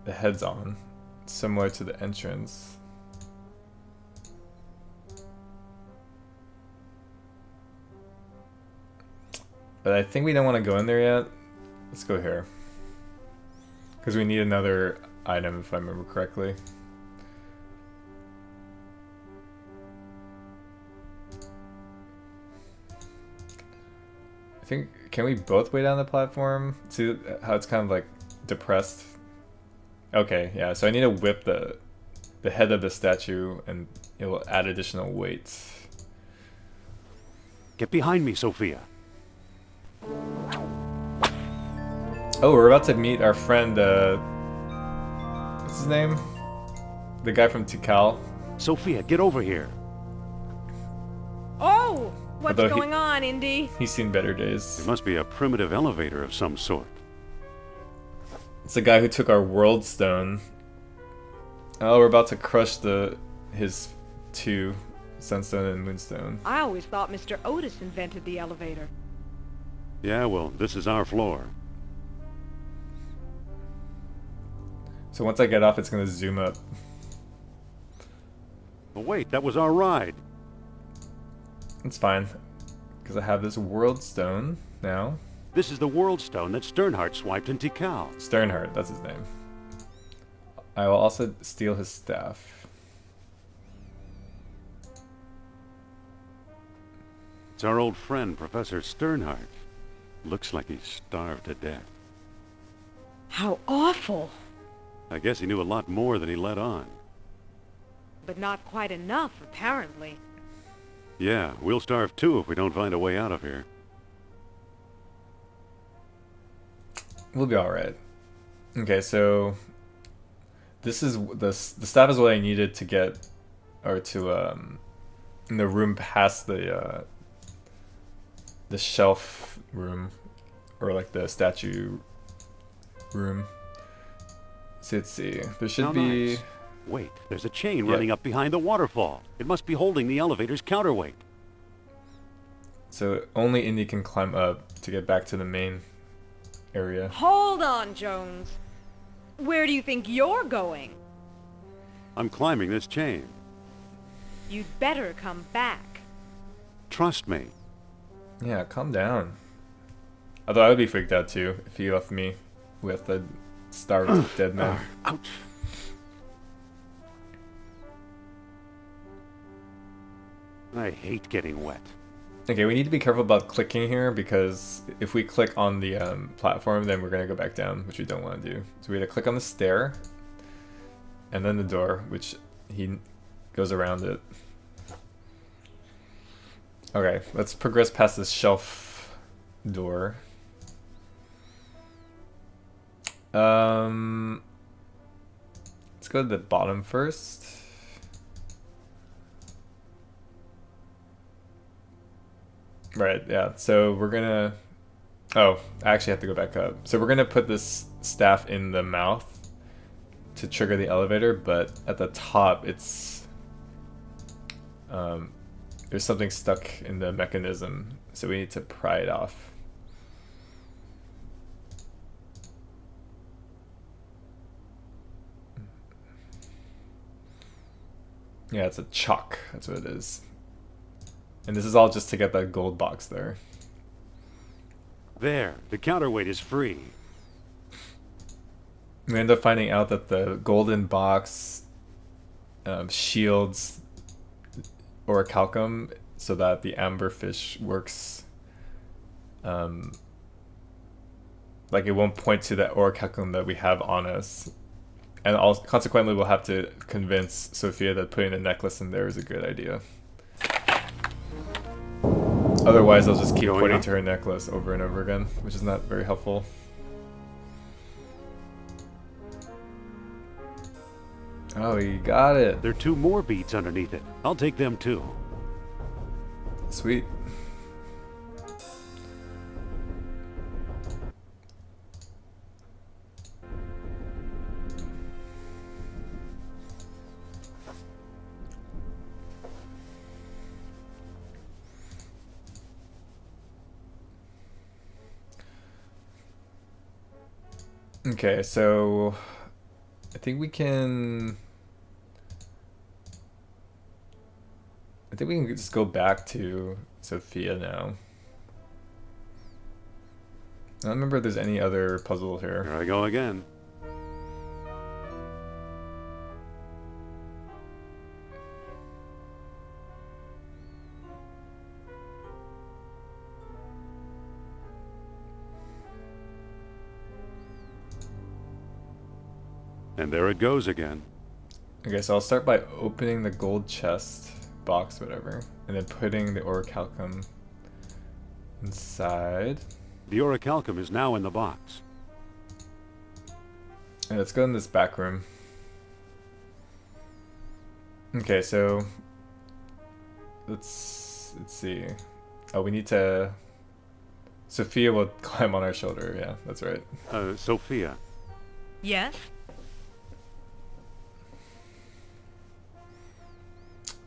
Speaker 1: heads on, similar to the entrance. But I think we don't want to go in there yet. Let's go here. Because we need another item, if I remember correctly. I think, can we both wait on the platform? See how it's kind of like depressed? Okay, yeah, so I need to whip the head of the statue and it will add additional weight.
Speaker 2: Get behind me, Sophia.
Speaker 1: Oh, we're about to meet our friend, what's his name? The guy from Tikal.
Speaker 2: Sophia, get over here.
Speaker 3: Oh! What's
Speaker 1: Although
Speaker 3: going on, Indy?
Speaker 1: He's seen better days.
Speaker 2: It must be a primitive elevator of some sort.
Speaker 1: It's the guy who took our world stone. Oh, we're about to crush his 2, Sunstone and Moonstone.
Speaker 3: I always thought Mr. Otis invented the elevator.
Speaker 2: Yeah, well, this is our floor.
Speaker 1: So once I get off, it's gonna zoom up.
Speaker 2: Oh, wait, that was our ride.
Speaker 1: It's fine, because I have this world stone now.
Speaker 2: This is the world stone that Sternhardt swiped in Tikal.
Speaker 1: Sternhardt, that's his name. I will also steal his staff.
Speaker 2: It's our old friend, Professor Sternhardt. Looks like he's starved to death.
Speaker 3: How awful!
Speaker 2: I guess he knew a lot more than he let on.
Speaker 3: But not quite enough, apparently.
Speaker 2: Yeah, we'll starve too if we don't find a way out of here.
Speaker 1: We'll be alright. Okay, so this is the staff is what I needed to get, or to in the room past the shelf room, or like the statue room. So let's see. There should
Speaker 2: How
Speaker 1: be.
Speaker 2: nice. Wait, there's a chain
Speaker 1: Yeah.
Speaker 2: running up behind the waterfall. It must be holding the elevator's counterweight.
Speaker 1: So only Indy can climb up to get back to the main area.
Speaker 3: Hold on, Jones. Where do you think you're going?
Speaker 2: I'm climbing this chain.
Speaker 3: You'd better come back.
Speaker 2: Trust me.
Speaker 1: Yeah, calm down. Although I would be freaked out too if he left me with a starved dead man.
Speaker 2: Ouch. I hate getting wet.
Speaker 1: Okay, we need to be careful about clicking here because if we click on the platform, then we're gonna go back down, which we don't want to do. So we gotta click on the stair, and then the door, which he goes around it. Okay, let's progress past this shelf door. Let's go to the bottom first. Right, yeah, so we're gonna... Oh, I actually have to go back up. So we're gonna put this staff in the mouth to trigger the elevator, but at the top it's... there's something stuck in the mechanism, so we need to pry it off. Yeah, it's a chock, that's what it is. And this is all just to get that gold box there.
Speaker 2: There, the counterweight is free.
Speaker 1: We end up finding out that the golden box shields orichalcum so that the amberfish works like it won't point to that orichalcum that we have on us, and also consequently we'll have to convince Sophia that putting the necklace in there is a good idea. Otherwise, I'll just keep
Speaker 2: Going
Speaker 1: pointing
Speaker 2: up.
Speaker 1: to her necklace over and over again, which is not very helpful. Oh, you got it.
Speaker 2: There are 2 more beads underneath it. I'll take them too.
Speaker 1: Sweet. Okay, so I think we can just go back to Sophia now. I don't remember if there's any other puzzle
Speaker 2: Here
Speaker 1: here.
Speaker 2: I go again. And there it goes again.
Speaker 1: Okay, so I'll start by opening the gold chest box, whatever, and then putting the orichalcum inside.
Speaker 2: The orichalcum is now in the box.
Speaker 1: And let's go in this back room. Okay, so let's see. Oh, we need to. Sophia will climb on our shoulder. Yeah, that's right.
Speaker 2: Sophia.
Speaker 3: Yes?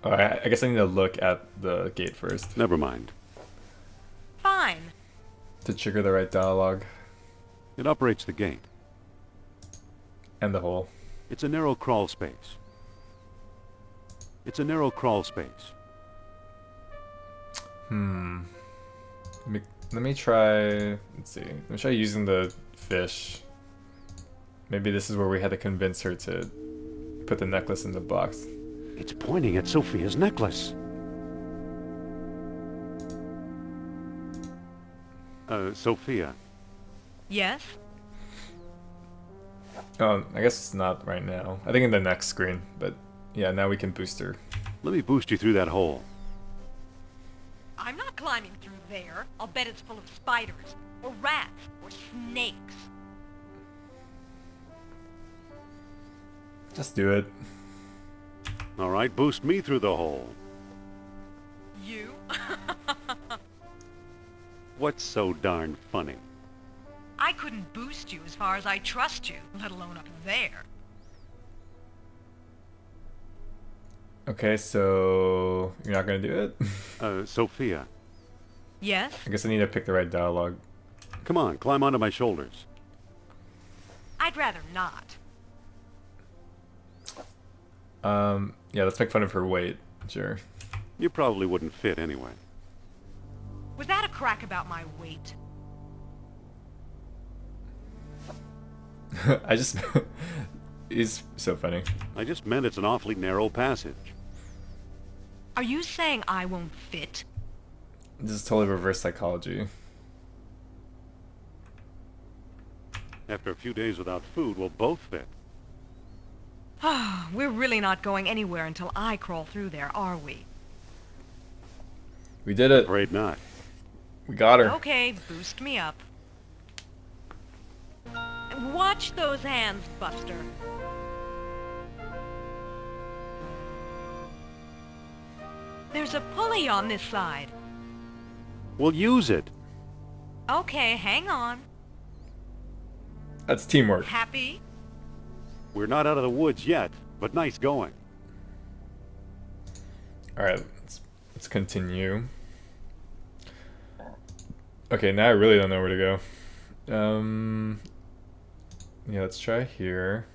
Speaker 1: Oh, I guess I need to look at the gate first
Speaker 2: Never mind.
Speaker 3: Fine.
Speaker 1: to trigger the right dialogue
Speaker 2: It operates the gate.
Speaker 1: and the hole.
Speaker 2: It's a narrow crawl space. It's a narrow crawl space.
Speaker 1: Let me try. Let's see. Let me try using the fish. Maybe this is where we had to convince her to put the necklace in the box.
Speaker 2: It's pointing at Sophia's necklace. Sophia.
Speaker 3: Yes?
Speaker 1: Oh, I guess it's not right now. I think in the next screen. But yeah, now we can boost her.
Speaker 2: Let me boost you through that hole.
Speaker 3: I'm not climbing through there. I'll bet it's full of spiders, or rats, or snakes.
Speaker 1: Just do it.
Speaker 2: All right, boost me through the hole.
Speaker 3: You?
Speaker 2: What's so darn funny?
Speaker 3: I couldn't boost you as far as I trust you, let alone up there.
Speaker 1: Okay, so you're not gonna do it?
Speaker 2: Sophia.
Speaker 3: Yes?
Speaker 1: I guess I need to pick the right dialogue.
Speaker 2: Come on, climb onto my shoulders.
Speaker 3: I'd rather not.
Speaker 1: Yeah, let's make fun of her weight. Sure.
Speaker 2: You probably wouldn't fit anyway.
Speaker 3: Was that a crack about my weight?
Speaker 1: I just... He's so funny.
Speaker 2: I just meant it's an awfully narrow passage.
Speaker 3: Are you saying I won't fit?
Speaker 1: This is totally reverse psychology.
Speaker 2: After a few days without food, we'll both fit.
Speaker 3: We're really not going anywhere until I crawl through there, are we?
Speaker 1: We did it.
Speaker 2: Afraid not.
Speaker 1: We got her.
Speaker 3: Okay, boost me up. Watch those hands, Buster. There's a pulley on this side.
Speaker 2: We'll use it.
Speaker 3: Okay, hang on.
Speaker 1: That's teamwork.
Speaker 3: Happy?
Speaker 2: We're not out of the woods yet, but nice going.
Speaker 1: Alright, let's continue. Okay, now I really don't know where to go. Yeah, let's try here.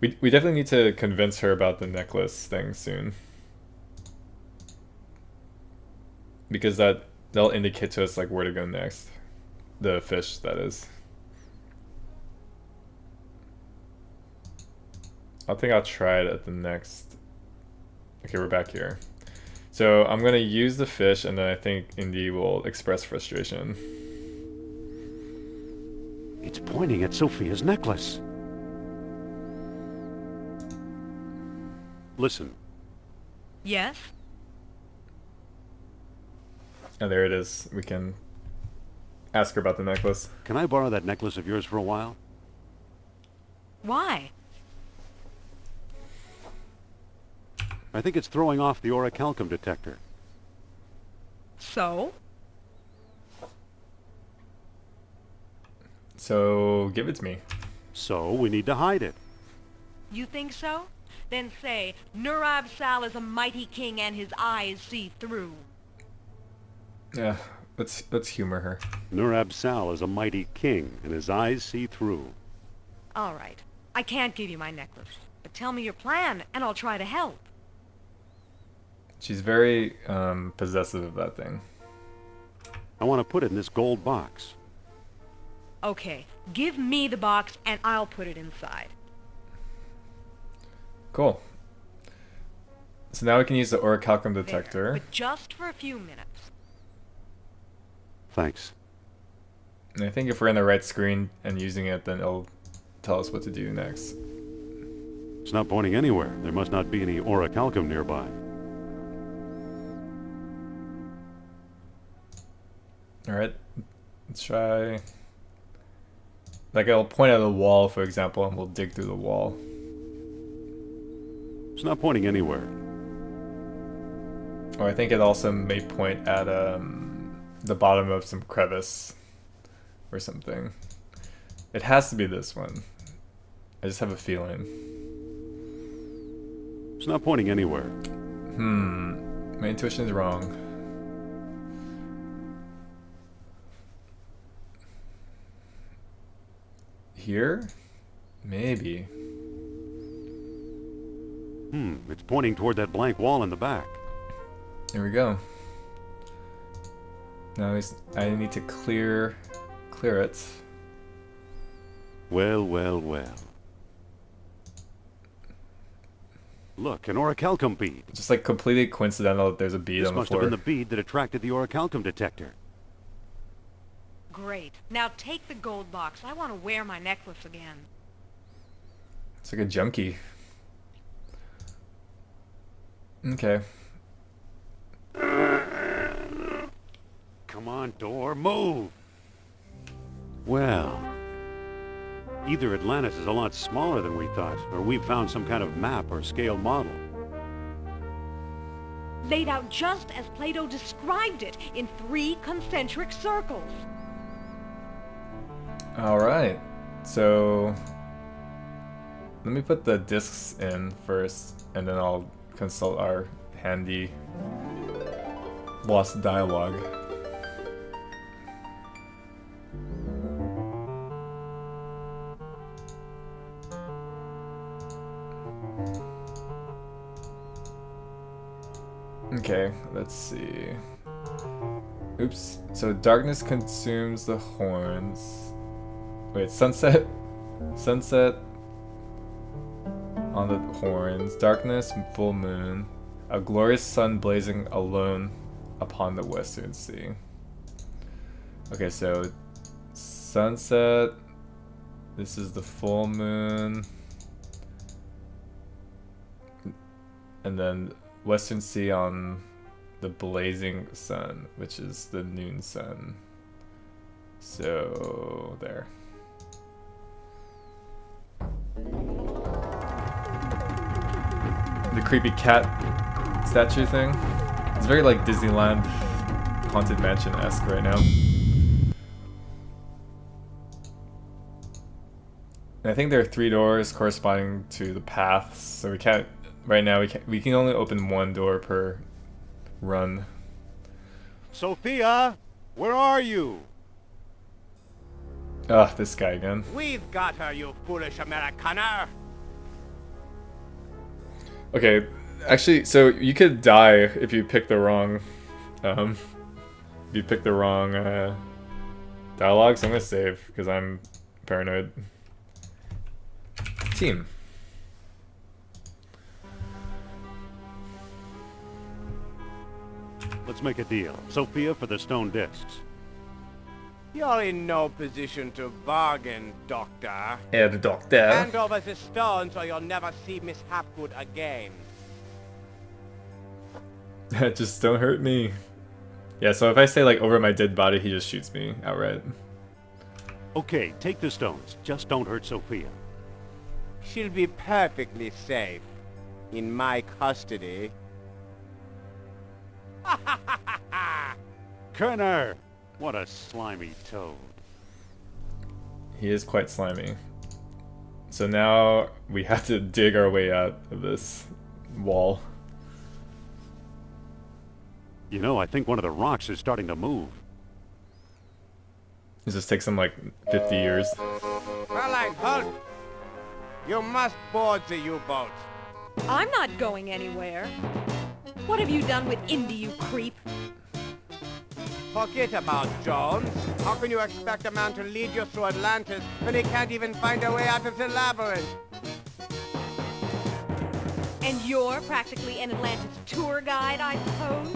Speaker 1: We definitely need to convince her about the necklace thing soon. Because that'll indicate to us like where to go next. The fish, that is. I think I'll try it at the next... Okay, we're back here. So I'm gonna use the fish and then I think Indy will express frustration.
Speaker 2: It's pointing at Sophia's necklace. Listen.
Speaker 3: Yes?
Speaker 1: Oh, there it is. We can ask her about the necklace.
Speaker 2: Can I borrow that necklace of yours for a while?
Speaker 3: Why?
Speaker 2: I think it's throwing off the orichalcum detector.
Speaker 3: So?
Speaker 1: So, give it to me.
Speaker 2: So we need to hide it.
Speaker 3: You think so? Then say, Nurab Sal is a mighty king and his eyes see through.
Speaker 1: Yeah, let's humor her.
Speaker 2: Nurab Sal is a mighty king, and his eyes see through.
Speaker 3: All right. I can't give you my necklace, but tell me your plan, and I'll try to help.
Speaker 1: She's very possessive of that thing.
Speaker 2: I want to put it in this gold box.
Speaker 3: Okay, give me the box, and I'll put it inside.
Speaker 1: Cool. So now we can use the orichalcum detector.
Speaker 3: There, but just for a few minutes.
Speaker 2: Thanks.
Speaker 1: And I think if we're in the right screen and using it, then it'll tell us what to do next.
Speaker 2: It's not pointing anywhere. There must not be any orichalcum nearby.
Speaker 1: Alright, let's try... Like, it'll point at a wall, for example, and we'll dig through the wall.
Speaker 2: It's not pointing anywhere.
Speaker 1: Or I think it also may point at the bottom of some crevice or something. It has to be this one. I just have a feeling.
Speaker 2: It's not pointing anywhere.
Speaker 1: My intuition is wrong. Here? Maybe.
Speaker 2: It's pointing toward that blank wall in the back.
Speaker 1: Here we go. Now I need to clear it.
Speaker 2: Well, well, well. Look, an orichalcum bead.
Speaker 1: Just like completely coincidental that there's a bead
Speaker 2: This
Speaker 1: on the
Speaker 2: must have
Speaker 1: floor.
Speaker 2: been the bead that attracted the orichalcum detector.
Speaker 3: Great. Now take the gold box. I want to wear my necklace again.
Speaker 1: It's like a junkie. Okay.
Speaker 2: Come on, door, move! Well, either Atlantis is a lot smaller than we thought, or we've found some kind of map or scale model.
Speaker 3: Laid out just as Plato described it, in 3 concentric circles.
Speaker 1: Alright. So let me put the discs in first, and then I'll consult our handy lost dialogue. Okay, let's see. Oops. So darkness consumes the horns. Wait, sunset on the horns, darkness, full moon, a glorious sun blazing alone upon the western sea. Okay, so sunset, this is the full moon, and then western sea on the blazing sun, which is the noon sun. So there. The creepy cat statue thing. It's very like Disneyland Haunted Mansion-esque right now. And I think there are 3 doors corresponding to the paths, so we can't right now we can only open 1 door per run.
Speaker 5: Sophia, where are you?
Speaker 1: Ah, this guy again.
Speaker 6: We've got her, you foolish Americaner.
Speaker 1: Okay, actually, so you could die if you pick the wrong, dialogue. So I'm gonna save because I'm paranoid. Team.
Speaker 2: Let's make a deal. Sophia for the stone discs.
Speaker 7: You're in no position to bargain, Doctor.
Speaker 1: Herr Doctor.
Speaker 7: Hand over the stones or you'll never see Miss Hapgood again.
Speaker 1: Just don't hurt me. Yeah, so if I say like over my dead body, he just shoots me outright.
Speaker 2: Okay, take the stones. Just don't hurt Sophia.
Speaker 7: She'll be perfectly safe. In my custody.
Speaker 2: Kerner! What a slimy toad.
Speaker 1: He is quite slimy. So now we have to dig our way out of this wall.
Speaker 2: You know, I think one of the rocks is starting to move.
Speaker 1: This just takes him like 50 years.
Speaker 7: Caroline, halt! You must board the U-boat.
Speaker 3: I'm not going anywhere. What have you done with Indy, you creep?
Speaker 7: Forget about Jones. How can you expect a man to lead you through Atlantis when he can't even find a way out of the labyrinth?
Speaker 3: And you're practically an Atlantis tour guide, I suppose?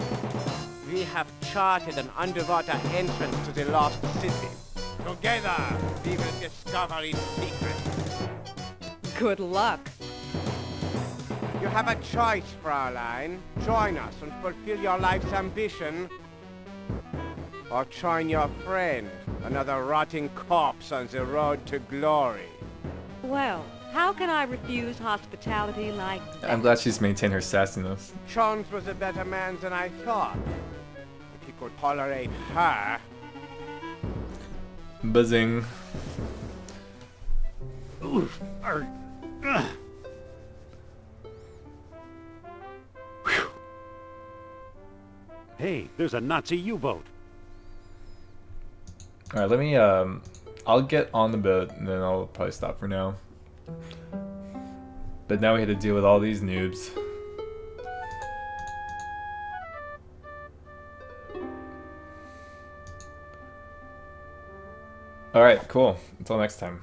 Speaker 7: We have charted an underwater entrance to the lost city. Together, we will discover its secrets.
Speaker 3: Good luck.
Speaker 7: You have a choice, Fraulein. Join us and fulfill your life's ambition. Or join your friend, another rotting corpse on the road to glory.
Speaker 3: Well, how can I refuse hospitality like that?
Speaker 1: I'm glad she's maintained her sassiness.
Speaker 7: Jones was a better man than I thought. If he could tolerate her.
Speaker 1: Buzzing.
Speaker 2: Oof. Arr. Ugh. Whew. Hey, there's a Nazi U-boat.
Speaker 1: Alright, let me, I'll get on the boat and then I'll probably stop for now. But now we had to deal with all these noobs. Alright, cool. Until next time.